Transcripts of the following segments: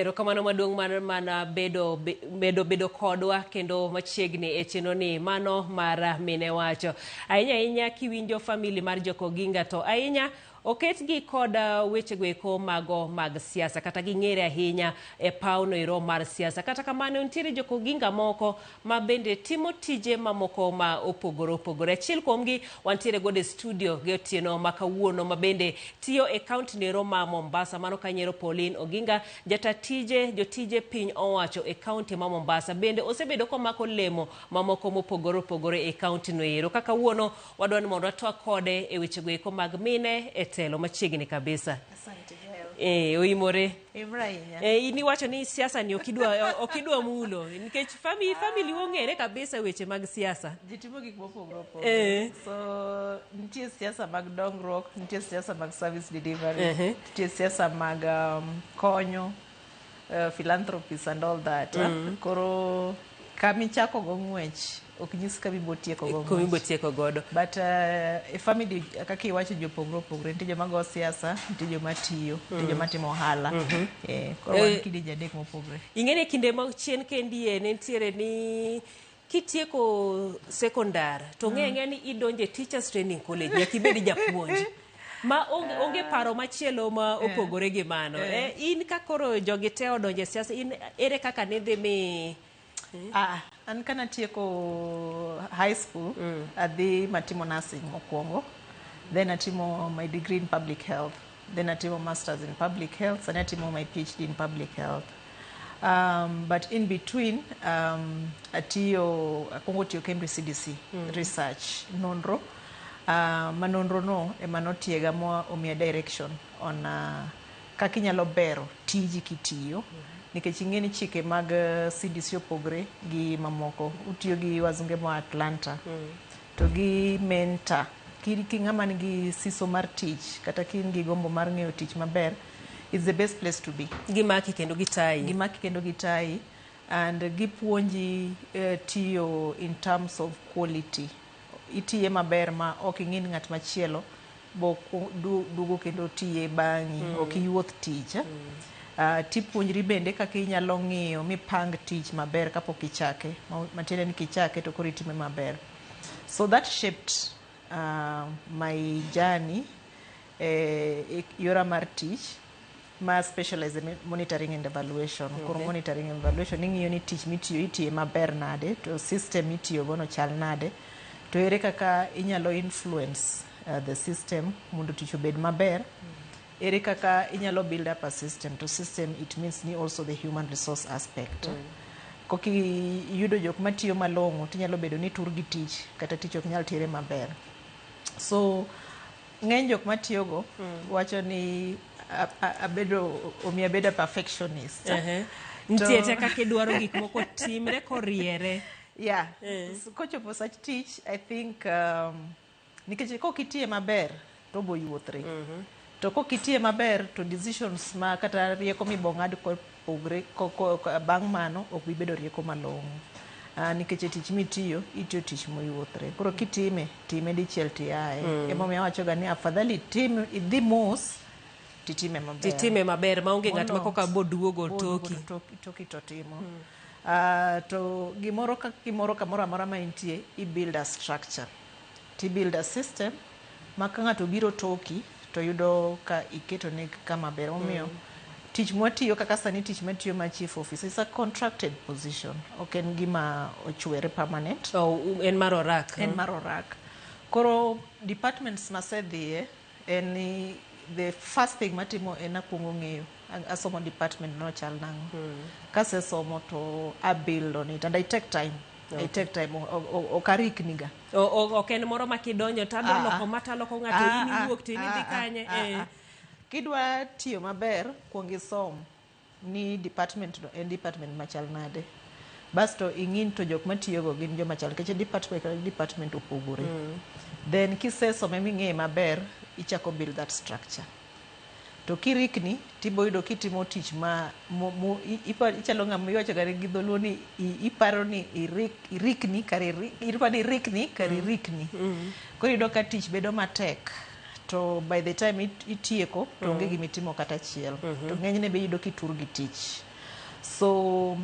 Erokamano maduong' mana bedo kodwa kendo machiegni e chenro ni mano mar mine wacho. Ahinya kiwinjo family mar Jokoginga to ahinya oketgi kod wechego eko mag siasa kata ging'ere ahinya e pauno ero mar siasa. Kata kamano nitiere Jokoginga moko ma bende timo tije mamoko ma opogore. Achiel kuomgi wantiere go e studio gi otieno ma kawuono ma bende tiyo e kaunti nero ma Mombasa. Mano kanyiero Pauline Oginga, jotije piny owacho e kaunti ma Mombasa. Bende osebedo komako lemo mamoko mopogore e kaunti no ero. Kaka wuono wadwani mondo watwak kode e wechego eko mag mine e telo machiegni kabisa. Asante Jael. Oimore. Ibrahima. Ini wacho ni siasa ni okidwa mulo nikech family ong'ere kabisa weche mag siasa. Jitimo gik mopogore. So nitie siasa mag dongruok, nitie siasa mag service delivery, nitie siasa mag konyo, philanthropies and all that. Koro kami chako go ng'wech ok nyis ka bibo tieko godo. But a family kaka iwacho jopogore nitie joma go siasa, nitie joma tiyo, nitie joma timo ohala. Koro wan kidi jadek mopogore. Ing'ene kinde mag chien kendie nitiere ni kitieko sekondar to ng'e ni idonje teachers training college nyaka ibed japuonj. Ma onge paro machielo ma opogore gi mano. In ka koro jogi te odonje siasa, in ere kaka ne dhi mi an kana tieko high school adhi matimo nursing mokwongo, then atimo my degree in public health, then atimo masters in public health, and atimo my PhD in public health. But in between akwongo tiyo Cambridge CDC research nonro. Manonro no emanotiega mo omiya direction on kaka inyalo bero tiji kitiyo. Nikech ing'eni chike mag CDC opogre gi mamoko. Utiyo gi wazunge mo Atlanta. To gi mentor. King'ama nigi siso mar tich kata kin gi gombo mar ng'eyo tich maber, is the best place to be. Gimaki kendo gitayi. And gipuonji tiyo in terms of quality. Itiye maber ma ok ing'in ng'at machielo bo dugo kendo tiye bang'i, ok iwuoth tich. Tipuonjri bende kaka inyalo ng'iyo mipang tich maber kapok ichake. Matiende ni kichake to koro itime maber. So that shaped my journey yora mar tich ma specialize in monitoring and evaluation. Koro monitoring and evaluation ing'iyo ni tich itiye maber nade, to system itiyo go no chal nade, to ere kaka inyalo influence the system mondo tich obed maber. Ere kaka inyalo build up a system. To system it means ni also the human resource aspect. Koki yudo jok matiyo malong'o tinyalo bedo ni tur gi tich kata tich ok nyal tere maber. So ng'eny jok matiyo go wacho ni omiya bedo perfectionist. Ntiete kaka idwaro gik moko timre koriere. Yeah. Kochopo such teach, I think nikech kokitiye maber to bo yuothre. To kokitiye maber to decisions ma kata rieko mibong'ad kopogre bang' mano ok bibedo rieko malong'o. Nikech tich mitiyo itiyo tich moyuothre. Koro time dichiel tiaye. Emomiyo awachoga ni afadhali idhi mos titime maber maonge ng'at ma koka boduogo toki to timo. To gimoro kamoro amora ma intie i-build a structure. Ti-build a system ma ka ng'ato biro toki to yudo ka iketo ne kama ber. Omiyo tich mwatiyo kaka sani tich matiyo ma chief office is a contracted position. Ok en gima ochwere permanent. En mar orak. Koro departments masedhiye en the first thing matimo en akwongo ng'eyo asomo department no chal nang'o. Kasesomo to I build on it and I take time. Okarikni ga. Ok en moro makidonjo tadwa loko mataloko ng'ato ini wuok to ini dhi kanye. Kidwa tiyo maber kuongi som ni department no en department machal nade. Basto ing'in to jok matiyo go gin joma chal keche department opogore. Then kisesome ming'e maber ichako build that structure. To kirikni tiboyudo kitimo tich ichalo ng'ama iwacho gare gi dholuo ni iparo ni irikni kar irikni. Koro yudo ka tich bedo matek. To by the time itieko to onge gimitimo kata achiel. To ng'enyne be yudo kitur gi tich. So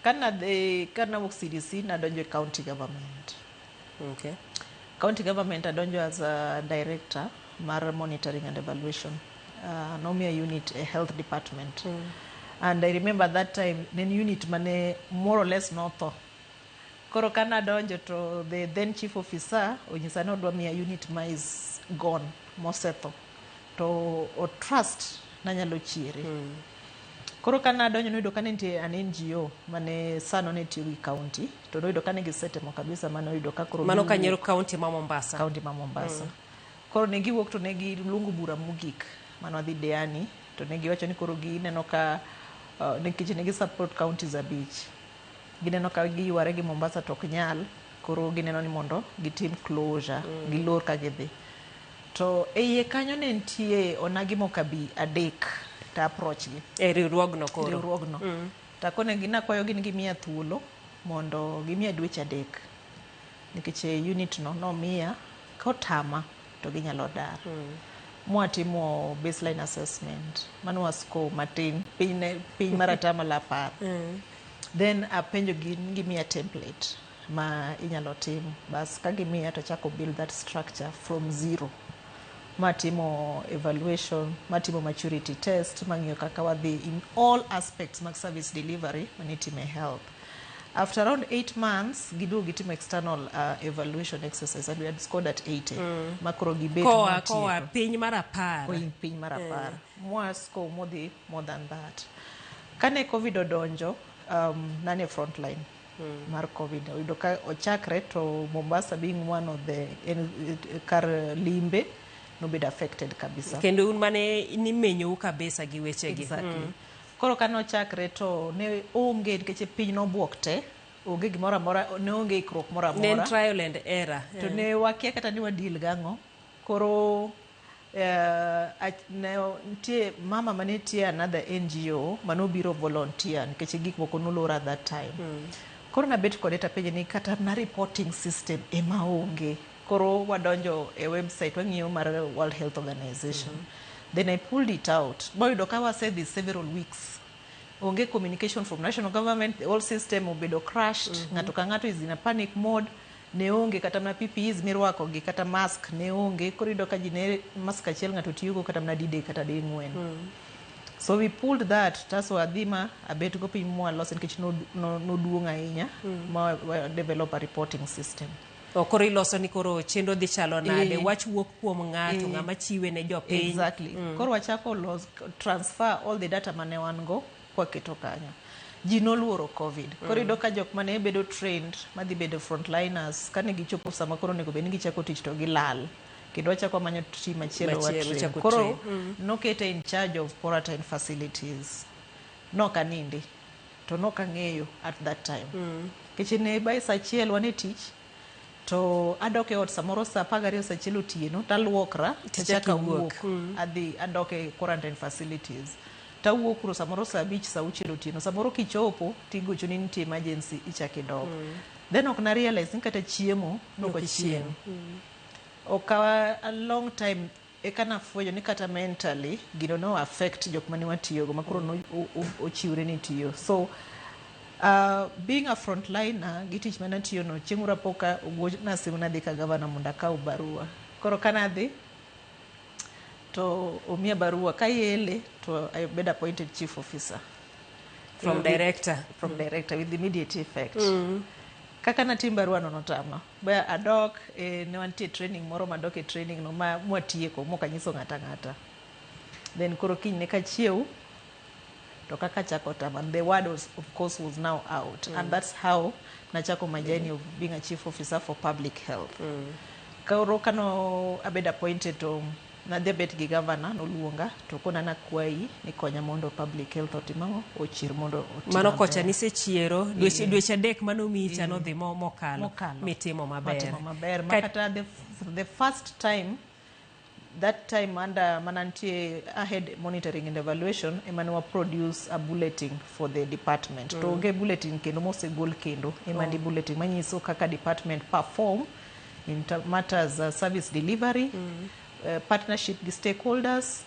kana wuok CDC nadonjo e county government. Okay. County government adonjo as a director mar monitoring and evaluation. Nomiya unit a health department. And I remember that time nen unit mane more or less notho. Koro kana donjo to the then chief officer onyisa ni odwa miya unit ma is gone, mosetho. To o trust nanyalo chiere. Koro kana donjo noyudo ka nitie an NGO mane sano ne tiyo gi county to noyudo ka ne gisetemo kabisa mane oyudo ka koro mano Kanyero county ma Mombasa. County ma Mombasa. Koro ne giwuok to ne giluongo bura mogik mano wadhi Diani to ne giwacho ni koro gineno ka nikech ne gi support counties abich. Gineno ka giyware gi Mombasa to ok nyal, koro gineno ni mondo gitim closure, gilor ka gidhi. To iye kanyo ne nitie onagi mokabi adek ta approach gi. E riwruogno koro. Riwruogno. Takone ginakwayogi ni gimiya thuolo mondo gimiya dweche adek. Nikech unit no nomiya kotama to ginyalo dar. Mwatimo baseline assessment. Mano wasko matin piny maratama lapar. Then apenjo gimiya template ma inyalo tim. Bas ka gimiya to chako build that structure from zero. Matimo evaluation, matimo maturity test, mang'iyo kaka wadhi in all aspects mag service delivery manitime health. After around 8 months, giduogo gitimo external evaluation exercise and we had scored at 80. Makoro gibet koa piny mar 10. Piny mar 10. Mwa score modhi more than that. Kane COVID odonjo, nane frontline mar COVID. Oyudo ka ochakre to Mombasa being one of the kar limbe no be affected kabisa. Kendo un mane nimenyo kabisa gi weche gi. Exactly. Koro kano chakre to ne onge nikech piny no buok te, onge gimoro amora, ne onge ikruok moro amora. Ne trial and error. To ne wakia kata ni wadil gang'o. Koro nitie mama mane tie another NGO manobiro volunteer nikech gik moko nolor at that time. Koro nabet kode tapenje ni kata na reporting system ema onge. Koro wadonjo e website wang'iyo mar World Health Organization. Then I pulled it out. Boyudo ka wase this several weeks. Onge communication from national government, the whole system obedo crashed. Ng'ato ka ng'ato is in a panic mode. Ne onge kata na PPEs mirwako gi kata mask ne onge. Koro yudo ka jine mask achiel ng'ato tiyogo kata na dide kata ding'wen. So we pulled that. Taso adhima abet go piny mwa lost nikech noduong' ahinya ma develop a reporting system. Koro iloso ni koro chenro dhi chalo nade, wach wuok kuom ng'ato ng'ama chiwe ne jopiny. Exactly. Koro wachako transfer all the data mane wan go kwaketo kanyo. Ji noluoro COVID. Koro yudo ka jok mane bedo trained, madhi bedo frontliners, kane gichopo sama koro nego bedni gichako tich to gilal. Kendo wachako manyo team machielo wa train. Koro nokete in charge of quarantine facilities. Nokanindi. To nokang'eyo at that time. Kechene by sachiel wane tich. To adoke ot samoro sa 12 sa chielo otieno taluokra tachaka wuok adhi adoke quarantine facilities tawuok kuro samoro sa 5 sa 6 otieno samoro kichopo tigocho ni nitie emergency ichaki dok. Then ok na realize ni kata chiemo noko chiemo. Okawa a long time ekana fwenyo ni kata mentally gino no affect jok mane watiyogo makoro no ochiwre ni tiyo. So being a frontliner, gitich mana tiyo no chieng'ura poka na simu nadhi ka gavana mondo akaw barua. Koro kanadhi to omiya barua kayele to I been appointed chief officer from director with immediate effect. Kaka natim barua no notama. Baya adok ne wantie training moro madok e training no ma mwatieko mokanyiso ng'ata. Then koro kiny ne kachiew to kaka chako tama. The word was, of course, was now out. And that's how nachako my journey of being a chief officer for public health. Koro kano abed appointed to nadhi bet gi governor no luonga to kona nakwai ni konya mondo public health otimango ochir mondo otima. Mano kocha ni sechiero dweche adek mano micha no dhi mokalo mitimo maber. Makata the first time that time under manantie ahead monitoring and evaluation emanwa produce a bulletin for the department. To ge bulletin kendo mose gol kendo emandi bulletin manyiso kaka department perform in matters service delivery, partnership with stakeholders,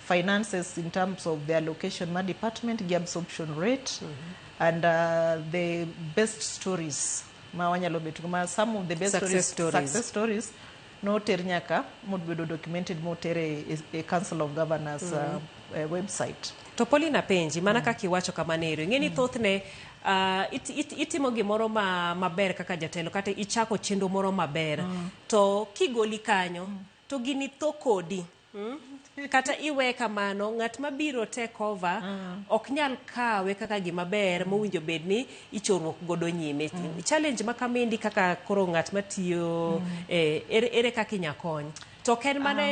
finances in terms of the allocation ma department gi absorption rate and the best stories ma wanyalo bedo ma some of the best success stories no ter nyaka mobedo documented motere a council of governors website. To Paulina penji mana kaka iwacho kamanero ing'eni thothne itimo gimoro maber kaka jatelo kata ichako chenro moro maber to kigoli kanyo to gini tho kodi kata iwe kamano ng'at mabiro take over ok nyal kawe kaka gimaber mowinjo bedni ichorruok godo nyime. Challenge makamendi kaka koro ng'at matiyo ere kaka inyakony to ken mana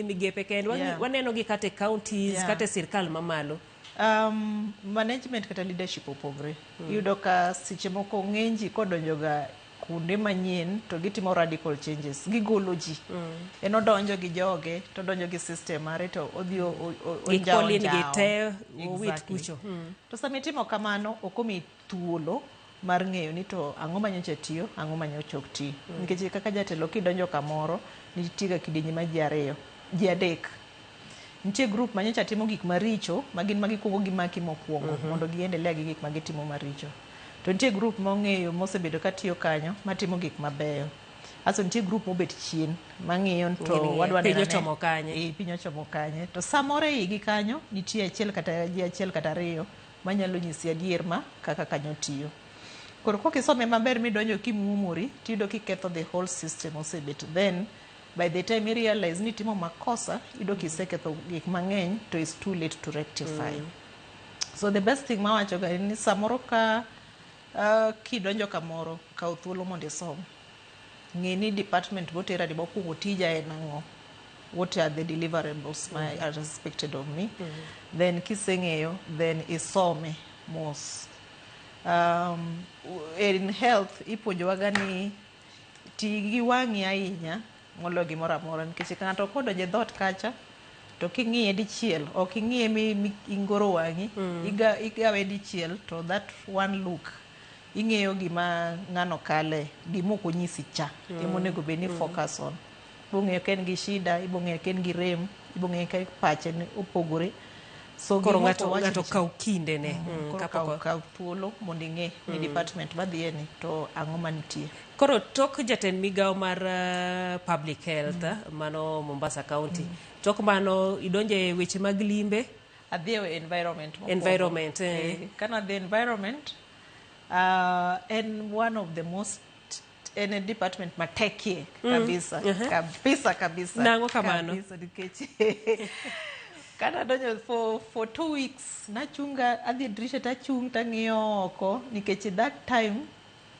migepe ken waneno gi kata counties kata sirkal mamalo. Management kata leadership opogre yudo ka seche moko ng'enji kodonjo ga kunde manyien to gitimo radical changes gigolo ji en odonjo gi joge to donjo gi system mare to odhi onjao to sama itimo kamano okomi thuolo mar ng'eyo ni to ang'o manyocha tiyo ang'o manyocha ok ti nikech kaka jatelo kidonjo kamoro nitie ga kidienje ma ji adek nitie group manyocha timo gik maricho magin magikuongo gimaki mokwongo mondo giendelea gi gik magitimo maricho to nitie group mong'eyo mosebedo katiyo kanyo matimo gik mabeyo aso nitie group mobet chien mang'iyo to wadwa piny ochomo kanye to samoro igi kanyo nitie achiel kata ariyo manyalo nyisi adier ma kaka kanyo tiyo koro kokisome maber midonjo kimuomori tiyudo kiketho the whole system osebet then by the time you realize ni timo makosa yudo kiseketho gik mang'eny to it's too late to rectify. So the best thing mawacho ga ni samoro ka kidonjo kamoro kaw thuolo mondo isom ng'eni department botera di bokugo tija en ang'o what are the deliverables are expected of me then kiseng'eyo then isome mos. In health ipuonjowa ga ni ti gi wang'i ahinya molo gimoro amora nikech ng'ato kodonjo e dhot kacha to king'iye dichiel ok ing'iye ingoro wang'i igawe dichiel to that one look ing'eyo gima ng'ano kale gimoko nyisi cha emonego bedni focus on ibong'eyo ken gi shida ibong'eyo ken gi rem ibong'eyo ka pache ni opogore so koro ng'ato kaw kinde ne kaw thuolo mondo ing'e ni department madhiye ni to ang'o manitie. Koro tok jatend migawo mar public health mano Mombasa County tok mano idonje weche mag limbe adhiye environment kana the environment and one of the most in a department matekie kabisa nango kamano nikech kana donjo for 2 weeks nachunga adhi dirisha tachung tang'iyo oko nikech that time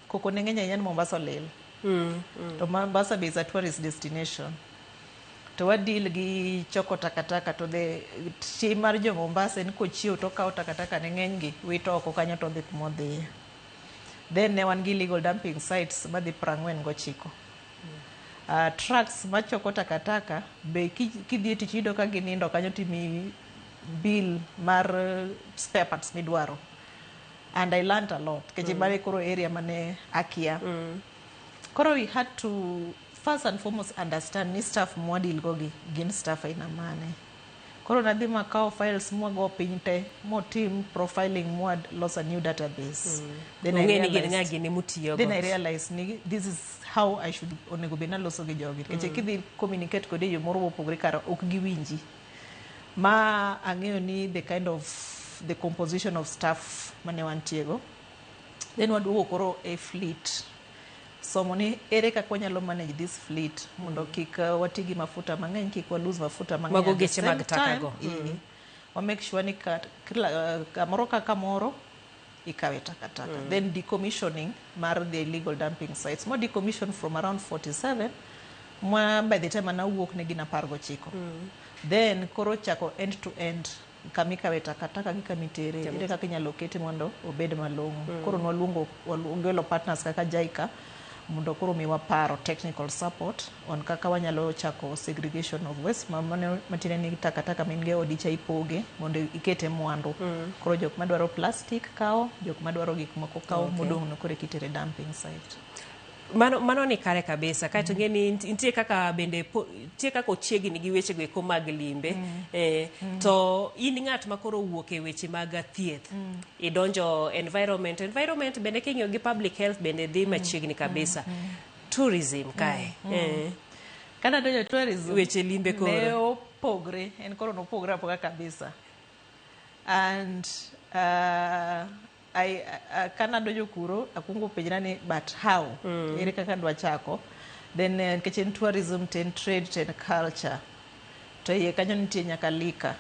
koko neng'eny ahinya ni Mombasa lil to Mombasa is a tourist destination to wadil gi choko takataka to the team mar jo Mombasa en kochiew to kawo takataka ne ng'eny gi wito oko kanyo to dhi kumodhiye then ne wan gi illegal dumping sites madhi 49 trucks machoko takataka be kidhi tich yudo ka ginindo kanyo timi bill mar spare parts midwaro and I learned a lot kejibare koro area mane akia koro we had to first and foremost understand ni staff model gogi gin staff aina mane koro nadhi makao files mwago piny te motim profiling mwad lost a new database then I realized ni this is how I should onego bena loso gi jogi keche kidhi communicate kode yo moro mopogre kara ok giwinji ma ang'eyo ni the kind of the composition of staff mane wantiego then waduogo koro a fleet somo ni ere kaka wanyalo manage this fleet mondo kik watigi mafuta mang'eny kik wa lose mafuta mang'eny mago geche mag takago wa make sure ni kamoro ka kamoro ikawe takataka then decommissioning mar the illegal dumping sites mo decommission from around 47 by the time anawuok ne gina 19 then koro chako end to end kamikawe takataka gi kamitere ere kaka inyalo kete mondo obed malong'o koro nwaluongo wangelo partners kaka JICA mondo koro miwa paro technical support on kaka wanyalo chako segregation of waste matine ni takataka minge odicha ipoge mondo ikete mwandu koro jok madwaro plastic kao jok madwaro gik moko kao modong' no kore kitere dumping site. Mano ni kare kabisa. Kaito ngeni nitie kaka bende nitie kaka ochiegni gi weche go mag limbe. To in ng'at makoro wuok e weche mag thieth. Idonjo environment bende king'iyo gi public health bende dhi machiegni kabisa. Tourism kae. Kana donjo tourism Weche limbe koro. Ne opogre, en koro nopogre apoga kabisa. And kana donjo kuro akungo penjna ni but how? Ere kaka dwa chako? Then nikech en tourism ten trade ten culture. To iye kanyo nitie nyaka lika.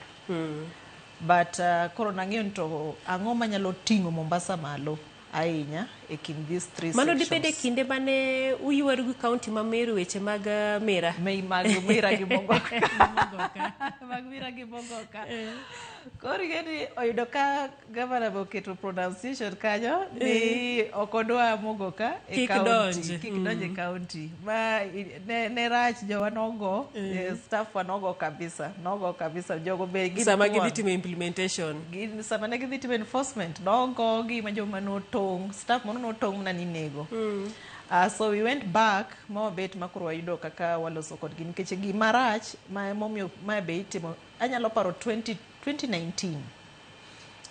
But koro nang'eyo to ang'o manyalo ting'o Mombasa malo ahinya e kind these three Mano sections. dipede kinde mane uyuoro gi kaunti ma Meru weche mag Mira. Mag Mira gi Mogoka. Mag Mira gi Mogoka. Koro gini oyudo ka gavana boketo pronunciation kanyo ni okodwa Mogoka e county. Kik donje county. Ma ne rach jowa nogo, staff wa nogo kabisa. Nogo kabisa. Jogo be gini. Sama gidhi timo implementation. Sama ne gidhi timo enforcement. Nogo gi ma joma notong'. Staff mono notong' na ni nego. So we went back mawabet makoro wayudo kaka waloso kodgi nikech gima rach ma momiyo ma be itimo anyalo paro 2019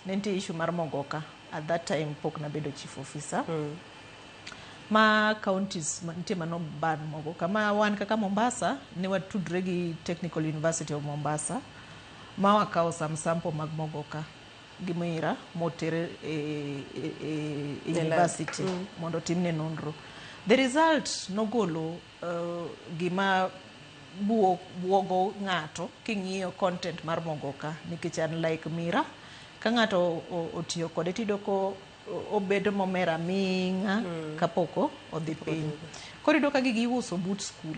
nente issue mar Mogoka. At that time pok na bedo chief officer. Ma counties nitie mano ban Mogoka. Ma wan kaka Mombasa ne watudre gi Technical University of Mombasa ma wakawo sample mag Mogoka gi Mira motere university mondo timne nonro. The result nogolo gima buogo ng'ato king'iyo content mar Mogoka nikech unlike Mira ka ng'ato otiyo kode tido ko obedo momera minga kapoko odhi piny. Koro ido ka gigi uso boot school.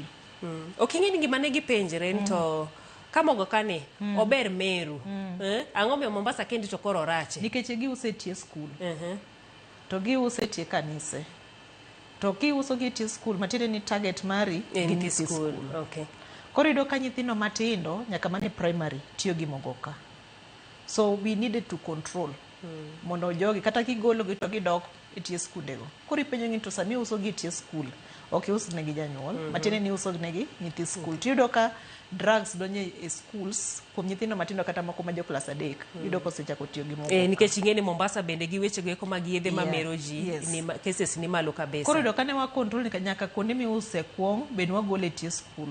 Oking'e ni gima ne gipenjre to ka Mogoka ni ober Meru. Ang'o miyo Mombasa kendi to koro rache? Nikech giuse tie school. To giuse tie kanise. To kiuso gi tie school matiende ni target mari nyithi school. Okay. Koro ido ka nyithindo matindo nyaka mane primary tiyo gi Mogoka. So we needed to control. Mondo jogi kata kigolo gi to gidok e tie skundego. Koro ipenjo ni to sami uso gi tie school. Okay, uso negi janyuol. Matiende ni uso negi nyithi school. Tiyo ka drugs donye e schools kuom nyithindo matindo kata moko ma jo class 3 yudo ko sechako tiyo gi Mogoka. Nikech ing'e ni Mombasa bende gi weche go mag yedhe ma mero ji ni cases ni malo kabisa. Koro kane wa control ni nyaka kuonde mi use kuong ben wagole tie school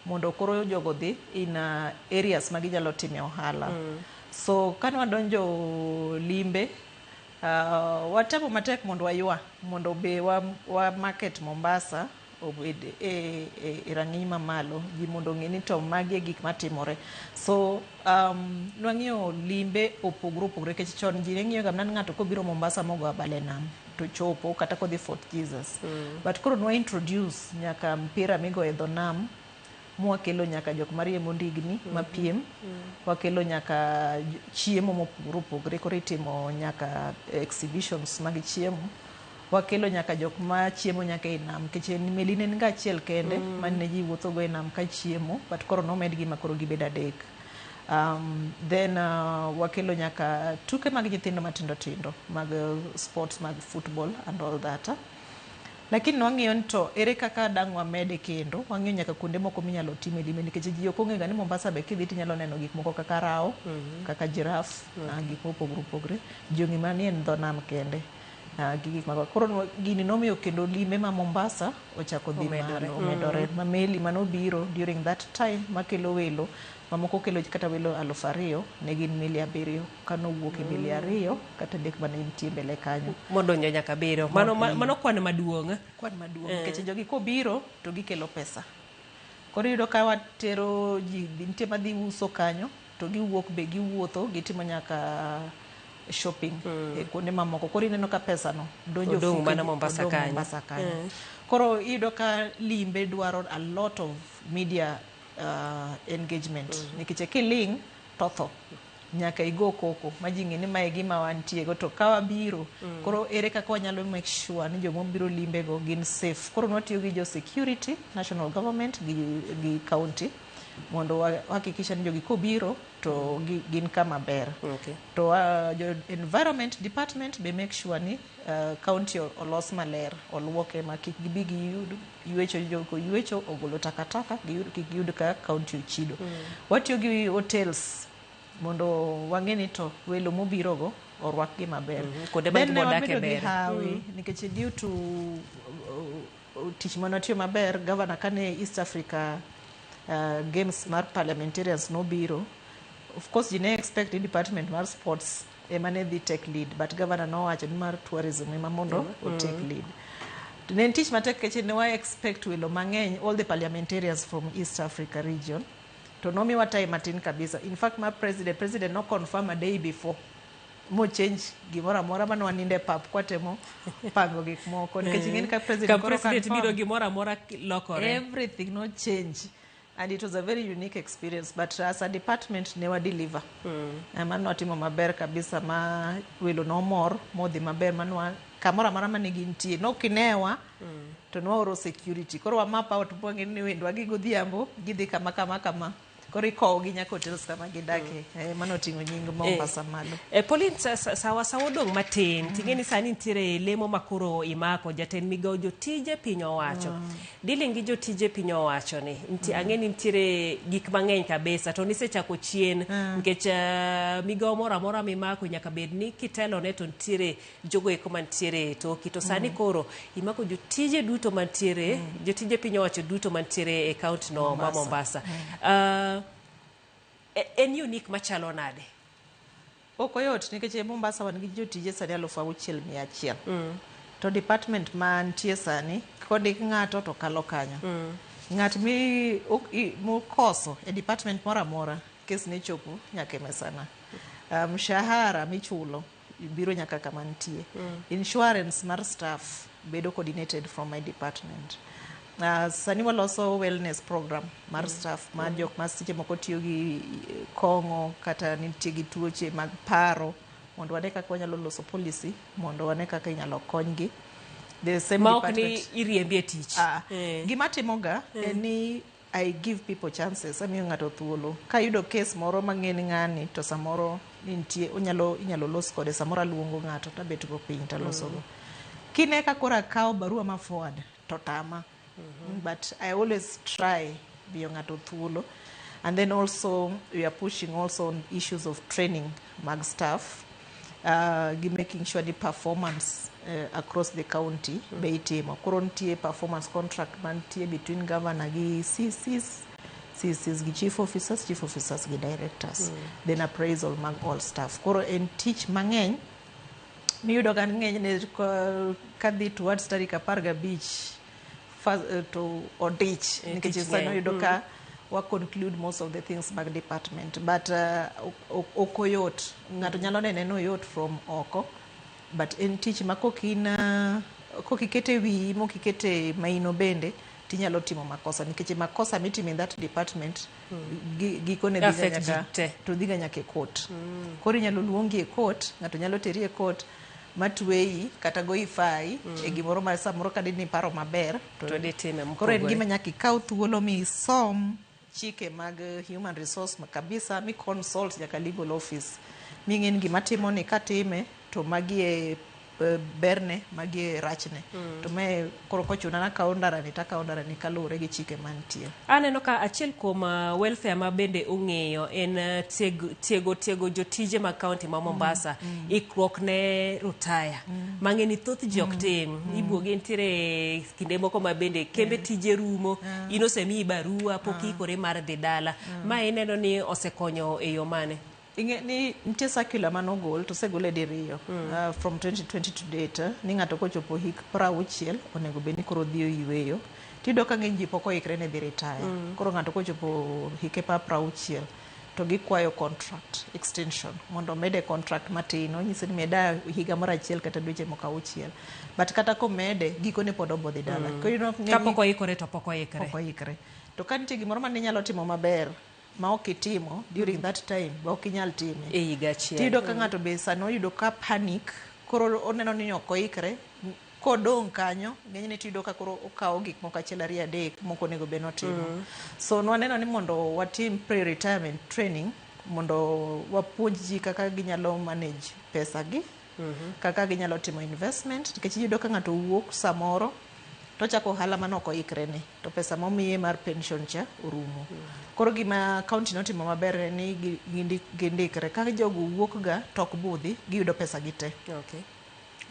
mondo koro jogo dhi in areas ma ginyalo time ohala. So kane wadonjo limbe watemo matek mondo waywa mondo be wa market Mombasa obed e rang'iny mamalo ji mondo ng'e ni to magi gik matimore. So nwang'iyo limbe opogore kech chon ji ne ng'iyo ga nan ng'ato kobiro Mombasa mogo abale nam to chopo kata kodhi Fort Jesus. But koro nwa introduce nyaka mpira migo e dho nam mwakelo nyaka jok mariembo ndigni mapiem, wakelo nyaka chiemo mopogore koro itimo nyaka exhibitions mag chiemo, wakelo nyaka jok ma chiemo nyaka e nam kech meli ne nga achiel kende mane ji wuotho go e nam ka chiemo, but koro nomed gi makoro gibedo adek. Then wakelo nyaka tuke mag nyithindo matindo tindo mag sports mag football and all that. Lakini nwang'iyo to ere kaka dang' wamede kendo wang'iyo nyaka kuonde moko minyalo time limbe nikech ji ok ong'e ga ni Mombasa be kidhi tinyalo neno gik moko kaka rao, kaka giraffe, gik mopogore jongi manie dho nam kende. Gik mago koro gini nomiyo kendo limbe ma Mombasa ochako dhi malo medore ma meli manobiro during that time makelo welo mamoko kelo kata welo 2,000 ne gin meli 7 kano wuok e meli 2 kata dek mane nitie mbele kanyo modonjo nyaka biro mano kwan maduong' nikech jogi kobiro to gikelo pesa. Koro yudo ka watero ji nitie madhi uso kanyo to giwuok be giwuotho gitimo nyaka shopping e kuonde mamoko koro ineno ka pesa no donjo mana Mombasa kanyo. Koro yudo ka limbe dwaro a lot of media engagement nikech kiling totho nyaka igo koko majingi ni mae gima wantie go to kawa biro koro ere kaka wanyalo make sure ni jomo biro limbe go gin safe. Koro nwatiyo gi jo security national government gi county mondo hakikisha ni jogi kobiro to gin kama ber. Okay. To jo environment department be make sure ni county olos maler, oluoke ma kik gibi giyud ywecho, jogo ywecho ogolo takataka kik giyud ka county ochido. Watiyo gi hotels mondo wang'eni to welo mobirogo orwakgi maber. Then ne wabedo gi hawi nikech due to tich manatiyo maber, governor kane East Africa games mar parliamentarians nobiro, of course you ne expect the department mar sports emane dhi take lead, but governor nowacho ni mar tourism ema mondo o take lead. Ne tich matek keche ne wa expect welo mang'eny, all the parliamentarians from East Africa region, to nomiwa time matin kabisa. In fact my president no confirm a day before mo change gimora mora mano waninde pap kwatemo pango gik moko nikech ing'eni ka president biro gimora mora lokore, everything no change, and it was a very unique experience, but as a department ne wa deliver. Mano watimo maber kabisa, ma welo no mor modhi maber, mano kamora mara mane gintie no kinewa to no oro security, koro wa map out pong'e ni wendwa gi godhiambo gidhi kama koro ikowogi nyaka hotels kama gidake. Mano ting'o nying Mombasa malo. Pauline, sawa odong' matin. Ting'eni sani nitiere lemo makoro imako jatend migao jotije piny owacho. Dealing gi jotije piny owacho ni ang'eni nitiere gik mang'eny kabisa, to nisechako chien nikech migao moro amora mimako nyaka bed ni kitelo ne to nitiere jogo eko mantiere toki. To sani koro imako jotije duto mantiere, jotije piny owacho duto mantiere e kaunti no ma Mombasa. En unique machalo nade? Ok oyot nikech Mombasa wan gi jotije sani 6,100. To department mantie sani kodik ng'ato to kalo kanyo. Ng'at mukoso e department mora mora kes ne chopo nyaka mesana. Mshahara michulo biro nyaka kama nitie. Insurance mar staff bedo coordinated from my department. Sani waloso wellness program mar staff mar jok ma seche moko tiyo gi kong'o kata nitie gi tuoche mag paro, mondo wane kaka wanyalo loso policy mondo wane kaka inyalo konygi. The same department iriembi e tich. Gima timoga en ni I give people chances. Amiyo ng'ato thuolo. Ka yudo case moro mang'eni ng'ani to samoro nitie inyalo los kode, samoro aluongo ng'ato tabet go piny taloso go. Kine ka kora kawo barua ma forward to tama. But I always try biyo ng'ato thuolo. And then also we are pushing also on issues of training mag staff, making sure the performance across the county be itimo. Koro nitie performance contract mantie between governor gi CCs gi chief officers gi directors, then appraisal mag all staff. Koro en tich mang'eny miyudo gan ng'eny ne kadhi towards tarik 15 to odich nikech sano yudo ka wa conclude most of the things mag department, but okoyot. Ng'ato nyalo nene no yot from oko, but en tich ma kokikete wi mokikete maino bende tinyalo timo makosa nikech makosa mitimo in that department gikone dhiga nyaka e court. Koro inyalo luongi e court, ng'ato nyalo teri e court matweyi kata go ifai e gimoro ma samoro kadini paro maber to ditime moko. Koro en gima nyaka ikaw thuolo mi som chike mag human resource kabisa, mi consult nyaka legal office ming'en gima timo ni katime to magie berne magie rachne to me koro kochuna na kawo ndarani kalure gi chike mantie. Aneno ka achiel kuom welfare ma bende ung'eyo en tiego jotije mag kaunti ma Mombasa, ikruok ne rutaya. Mang'eni thoth jok tim ibuoge ntiere kinde moko ma bende kembe tije rumo, inosemi barua pok ikore mar dhi dala. Ma ineno ni osekonyo e yo mane? Ni nitie circular manogol to segole diriyo from 2020 to date ni ng'ato kochopo hik 60 onego bed ni koro dhiyo yweyo. Tido ka ng'eny ji pok oikre ne dhi retire. Koro ng'ato kochopo hike pa 60 to gikwayo contract extension mondo mede contract matin. Onyiso ni meda higa moro achiel kata dweche moko 6, but kata komede gikone pod obodhi dala. Kapok oikore to pok oikre. To ka nitie gimoro mane nyalo timo maber ma ok itimo during that time ba ok inyal time e higa achiel. Tido ka ng'ato be sano yudo ka panic, koro oneno ni ok oikre, kodong' kanyo ng'enyne tiyudo ka koro okawo gik moko achiel ariyo adek moko onego bed notimo. So nwaneno ni mondo watim pre-retirement training mondo wapuonj ji kaka ginyalo manage pesa gi, kaka ginyalo timo investment, nikech iyudo ka ng'ato wuok samoro tochako ohala manok oikre ne, to pesa momiye mar pension cha orumo. Koro gima kaunti notimo maber en ni gindikre ka jogo wuok ga tok budhi, giyudo pesa gi te.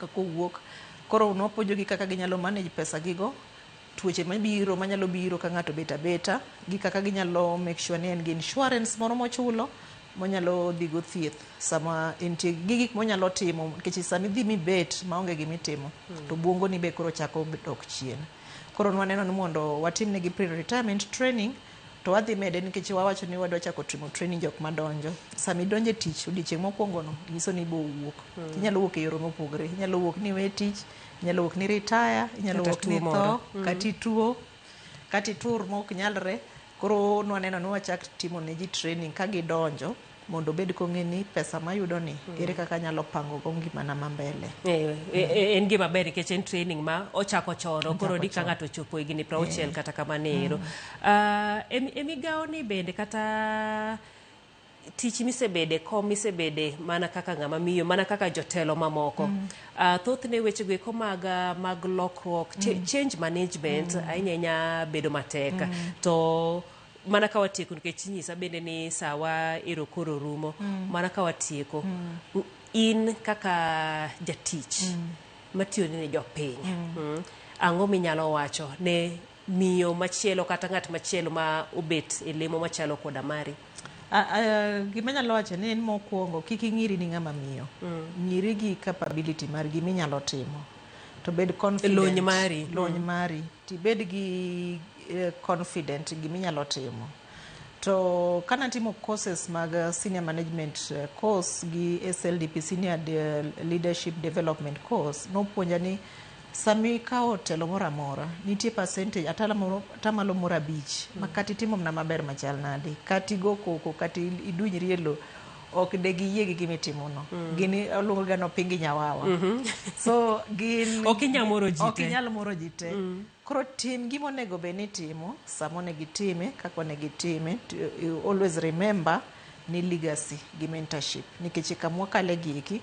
Kako wuok koro nopuonjogi kaka ginyalo manage pesa gigo, tuoche mabiro manyalo biro ka ng'ato beta beta, gi kaka ginyalo make sure ni en gi insurance moro mochulo monyalo dhigo thieth sama entie gi gik monyalo timo, nikech sama idhi mibet maonge gimitimo to buongo ni be koro chako dok chien. Koro nwaneno ni mondo watimnegi pre-retirement training to wadhi mede nikech wawacho ni wadwa chako timo training jok madonjo. Sama idonjo e tich odiochieng' mokwongo no nyiso ni ibo wuok. Inyalo wuok e yore mopogore. Inyalo wuok ni we tich, inyalo wuok ni retire, inyalo wuok ni tho, kata ituo, kata itur mok nyalre. Koro nwaneno ni wachak timo ne ji training ka gidonjo mondo obed kong'e ni pesa mayudo ni ere kaka nyalo pango go ngimana ma mbele. En gima ber nikech en training ma ochako choro koro di ka ng'ato chopo higni 60 kata kamano ero. Emigawo ni bende kata tich misebede kom misebede mana kaka ng'ama miyo, mana kaka jotelo mamoko. Thothne weche go eko mag lokruok, change management ahinya bedo matek. To mana ka watieko nikech nyisa bende ni sawa ero koro rumo, mana ka watieko in kaka jatich matiyo ne jopiny, ang'o minyalo wacho ne miyo machielo kata ng'at machielo ma obet e lemo machalo koda mari? Gima nyalo wacho ni en mokwongo kik ing'iri ni ng'ama miyo, ng'iri gi capability mar giminyalo timo, to bed confident. Lony mari tibed gi confident giminyalo timo. To kana timo courses mag senior management course gi SLDP senior leadership development course, nopuonja ni sami ikawo telo moro amora nitie percentage atamalo moro 5 ma kati timo mna maber machal nade, kati go koko, kati idunyri e lo, ok de giyie gi gimitimo no. Gini aluongo ga no pingi nyawawa. So gin ok inyal moro ji te. Koro tim gima onego be ni timo, sama onego itime, kaka onego itime. Always remember ni legacy gi mentorship, nikech kamwa kale giki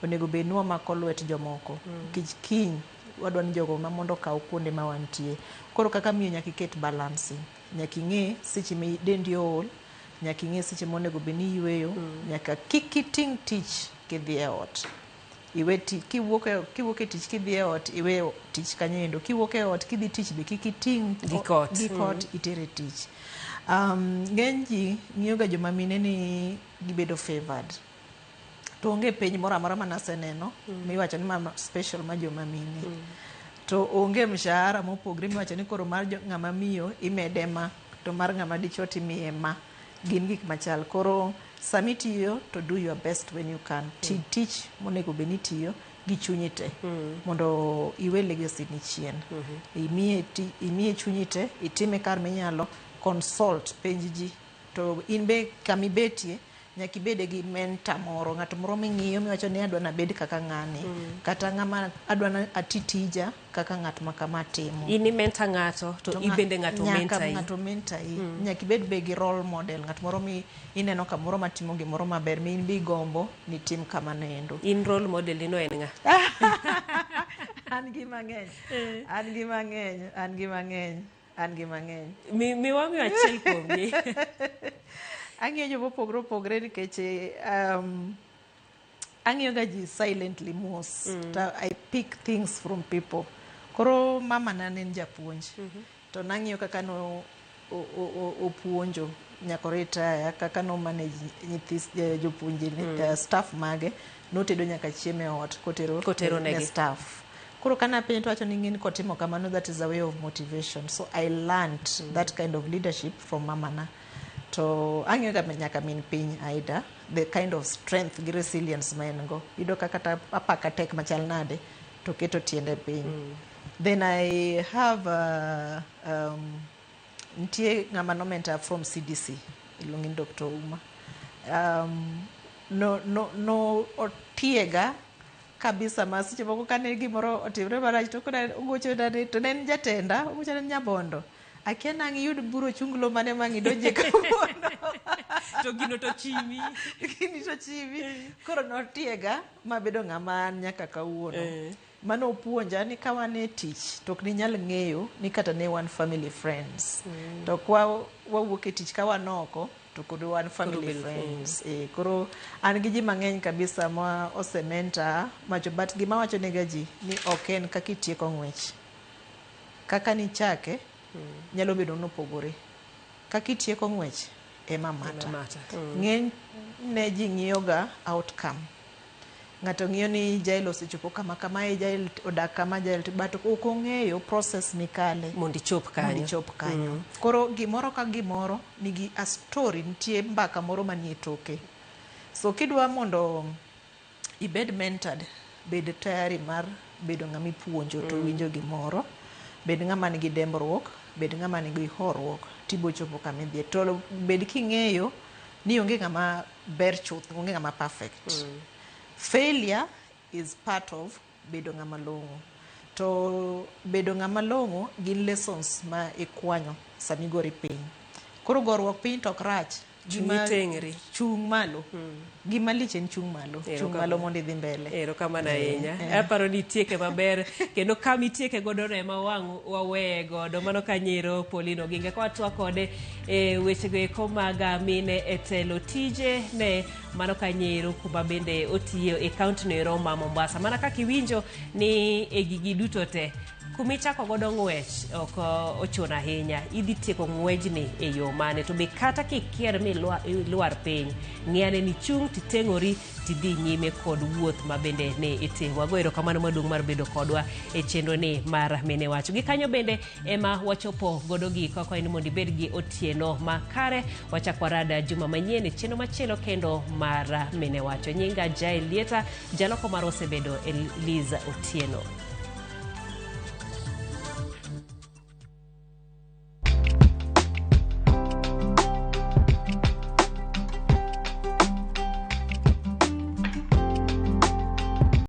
onego be nuwa mako lwet jomoko. Nikech kiny wadwa ni jogo ma mondo kaw kuonde ma wantie. Koro kaka miyo nyaka iket balancing, nyaka ing'e seche ma dendi ool, nyaka ing'e seche monego be ni yweyo, nyaka kik iting' tich kidhi e ot. Iwe kiwuok e tich kidhi e ot, iwe tich kanyendo. Kiwuok e ot kidhi tich be kik iting' gikot itere tich. Ng'eny ji ng'iyo ga joma mine ni gibedo favored. To onge piny moro amora manaseneno miwacho ni mama special ma joma mine. To onge mshahara mopogre miwacho ni koro mar ng'ama miyo imede ma, to mar ng'ama dichuo timiye ma. Gin gik machal. Koro sami tiyo to do your best when you can. Tich monego be ni tiyo gi chunyi te mondo iwe legacy ni chien. Imiye chunyi te, itime kar minyalo, consult, penj ji. To in be kami betie nyaka ibede gi mentor moro, ng'ato moro ming'iyo miwacho ni adwa nabed kaka ng'ani, kata ng'ama adwa na atitija kaka ng'at ma kama timo. Ini mentor ng'ato to ibende ng'ato mentor i. Ng'ato mentor i. Nyaka ibed be gi role model, ng'at moro ineno kamoro matimo gimoro maber mi in bi gombo ni tim kama nendo. In role model ino en ng'a? An gi mang'eny. Mi wami achiel kuomgi. Ang'iyo jo mopogre opogre nikech ang'iyo ga ji silently most. I pick things from people. Koro mama na en japuonj. To nang'iyo kaka no opuonjo nyako retire, kaka no manage nyithi jopuonjre, staff mage, notedo nyaka chiemo e ot kotero ne staff. Koro kana penjo to wacho ni ng'in kotimo kamano, that is a way of motivation. So I learned that kind of leadership from mama na. To ang'yo ga nyaka min piny Aida, the kind of strength gi resilience ma en go. Ido kata apaka tek machal nade to keto tiende piny. Then I have ntie ng'ama no mentor from CDC, ilungi Dr. Uma. No otiega kabisa ma seche moko kane gimoro otimre marach to koda ogocho dane to ne en jatenda ogocho ne Nyabondo akia nang' iyud buro chunglo mane mang' idonje kawuono to gino to chimi gini to chimi koro notiega mabedo ng'ama nyaka kawuono mano puonja ni ka wan e tich to ok ninyal ng'eyo ni kata ne wan family friends to kwa wawuok e tich ka wan oko to kod wan family friends koro an gi ji mang'eny kabisa ma osementa macho but gima wacho nega ji ni ok en kaka itieko ng'wech kaka ni chake nyalo bedo nopogore kaka itieko ng'wech ema mata ng'eny ne ji ng'iyoga outcome ng'ato ng'iyo ni jael osechopo kama kama jael odak kama jael but ok ong'eyo process mikale mondo ichop kanyo koro gimoro ka gimoro nigi a story nitie mbaka moro manie toke so kidwa mondo ibed mentored bed tayari mar bedo ng'ama ipuonjo to winjo gimoro bed ng'ama nigi dembruok bed ng'ama nigi horuok tibo chopo kama idhie to bed king'eyo ni onge ng'ama ber chuth onge ng'ama perfect failure is part of bedo ng'ama long'o to bedo ng'ama long'o gin lessons ma ikwanyo sami gori piny koro gorruok piny tok rach chung malo gima lich en chung malo mondo idhi mbele erokamano ahinya aparo ni itieke maber kendo kama itieke godo rema wang' waweye godo mano ka nyero Pauline Oginga ka watwa kode wechego eko mag mine e telo tije ne mano ka nyero kuma bende otiyo e kaunti no ero ma Mombasa mana kaka iwinjo ni e gigi duto te kumichako godo ng'wech ok ochuno ahinya idhi tieko ng'wejni e yo mane to be kata kikier mi luar piny ng'iyane ni chung' titeng'ori tidhi nyime kod wuoth ma bende ne itimo wago erokamano maduong' mar bedo kodwa e chenro ni mar Mine Wacho gi kanyo bende ema wachopo godo giko kwa ni mondo ibed gi otieno makare wachak warada juma manyien e chenro machielo kendo mar Mine Wacho nyinga Jael Lieta jaloko mar osebedo Eliza Otieno.